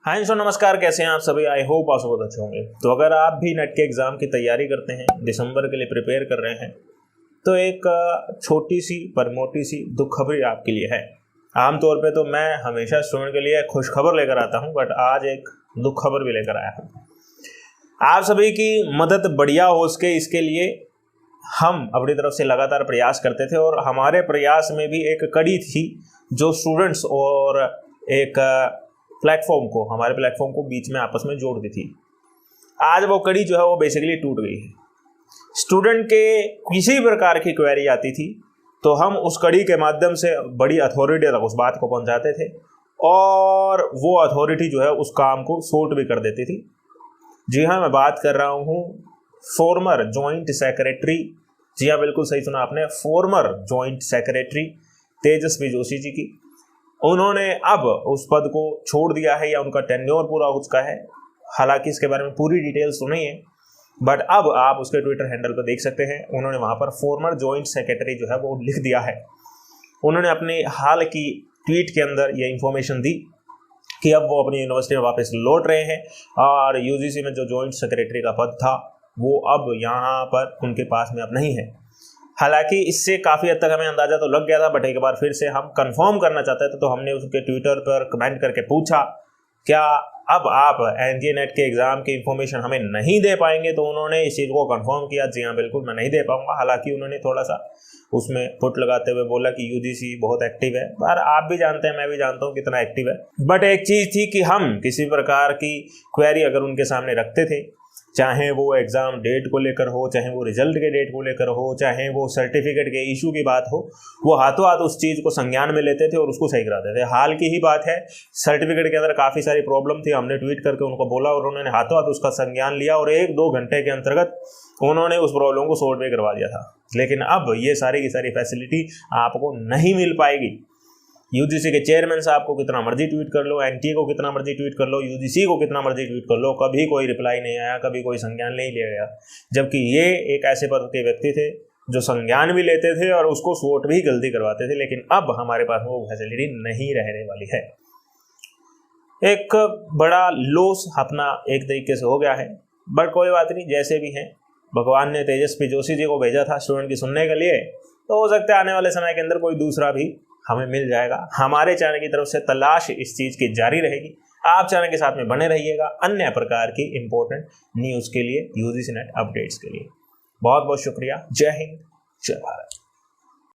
हाँ जी, नमस्कार। कैसे हैं आप सभी? आई होप आप सब बहुत अच्छे होंगे। तो अगर आप भी नेट के एग्ज़ाम की तैयारी करते हैं, दिसंबर के लिए प्रिपेयर कर रहे हैं, तो एक छोटी सी पर मोटी सी दुख खबरी आपके लिए है। आमतौर पे तो मैं हमेशा स्टूडेंट के लिए खुश खबर लेकर आता हूँ, बट आज एक दुख खबर भी लेकर आया हूँ। आप सभी की मदद बढ़िया हो सके, इसके लिए हम अपनी तरफ से लगातार प्रयास करते थे और हमारे प्रयास में भी एक कड़ी थी जो स्टूडेंट्स और एक हमारे प्लेटफॉर्म को बीच में आपस में जोड़ती थी। आज वो कड़ी जो है वो बेसिकली टूट गई है। स्टूडेंट के किसी प्रकार की क्वेरी आती थी तो हम उस कड़ी के माध्यम से बड़ी अथॉरिटी तक उस बात को पहुंचाते थे और वो अथॉरिटी जो है उस काम को सॉर्ट भी कर देती थी। जी हाँ, मैं बात कर रहा हूँ फॉर्मर जॉइंट सेक्रेटरी, जी हाँ बिल्कुल सही सुना आपने, फॉर्मर जॉइंट सेक्रेटरी तेजस्वी जोशी जी की। उन्होंने अब उस पद को छोड़ दिया है या उनका टेन्योर पूरा हो चुका है। हालांकि इसके बारे में पूरी डिटेल्स तो नहीं है, बट अब आप उसके ट्विटर हैंडल पर देख सकते हैं। उन्होंने वहां पर फॉर्मर जॉइंट सेक्रेटरी जो है वो लिख दिया है। उन्होंने अपनी हाल की ट्वीट के अंदर यह इंफॉर्मेशन दी कि अब वो अपनी यूनिवर्सिटी में वापस लौट रहे हैं और यूजीसी में जो जॉइंट सेक्रेटरी का पद था वो अब यहाँ पर उनके पास में अब नहीं है। हालांकि इससे काफ़ी हद तक हमें अंदाजा तो लग गया था, बट एक बार फिर से हम कंफर्म करना चाहते थे तो हमने उसके ट्विटर पर कमेंट करके पूछा क्या अब आप एनडीए नेट के एग्ज़ाम की इंफॉर्मेशन हमें नहीं दे पाएंगे। तो उन्होंने इस चीज़ को कंफर्म किया, जी हाँ बिल्कुल मैं नहीं दे पाऊंगा। हालांकि उन्होंने थोड़ा सा उसमें पुट लगाते हुए बोला कि यूजीसी बहुत एक्टिव है, पर आप भी जानते हैं मैं भी जानता हूँ कितना एक्टिव है। बट एक चीज़ थी कि हम किसी प्रकार की क्वेरी अगर उनके सामने रखते थे, चाहे वो एग्ज़ाम डेट को लेकर हो, चाहे वो रिजल्ट के डेट को लेकर हो, चाहे वो सर्टिफिकेट के इशू की बात हो, वो हाथों हाथ उस चीज़ को संज्ञान में लेते थे और उसको सही कराते थे। हाल की ही बात है, सर्टिफिकेट के अंदर काफ़ी सारी प्रॉब्लम थी, हमने ट्वीट करके उनको बोला और उन्होंने हाथों हाथ उसका संज्ञान लिया और 1-2 घंटे के अंतर्गत उन्होंने उस प्रॉब्लम को सॉल्व भी करवा दिया था। लेकिन अब ये सारी की सारी फैसिलिटी आपको नहीं मिल पाएगी। यूजीसी के चेयरमैन साहब को कितना मर्जी ट्वीट कर लो, एनटीए को कितना मर्जी ट्वीट कर लो, यूजीसी को कितना मर्जी ट्वीट कर लो, कभी कोई रिप्लाई नहीं आया, कभी कोई संज्ञान नहीं लिया गया। जबकि ये एक ऐसे पद के व्यक्ति थे जो संज्ञान भी लेते थे और उसको सॉर्ट भी जल्दी करवाते थे। लेकिन अब हमारे पास वो फैसिलिटी नहीं रहने वाली है। एक बड़ा लॉस अपना एक तरीके से हो गया है, बट कोई बात नहीं, जैसे भी हैं भगवान ने तेजस्वी जोशी जी को भेजा था स्टूडेंट की सुनने के लिए, तो हो सकता है आने वाले समय के अंदर कोई दूसरा भी हमें मिल जाएगा। हमारे चैनल की तरफ से तलाश इस चीज़ की जारी रहेगी। आप चैनल के साथ में बने रहिएगा अन्य प्रकार की इंपॉर्टेंट न्यूज़ के लिए, यूजीसी नेट अपडेट्स के लिए। बहुत बहुत शुक्रिया। जय हिंद, जय भारत।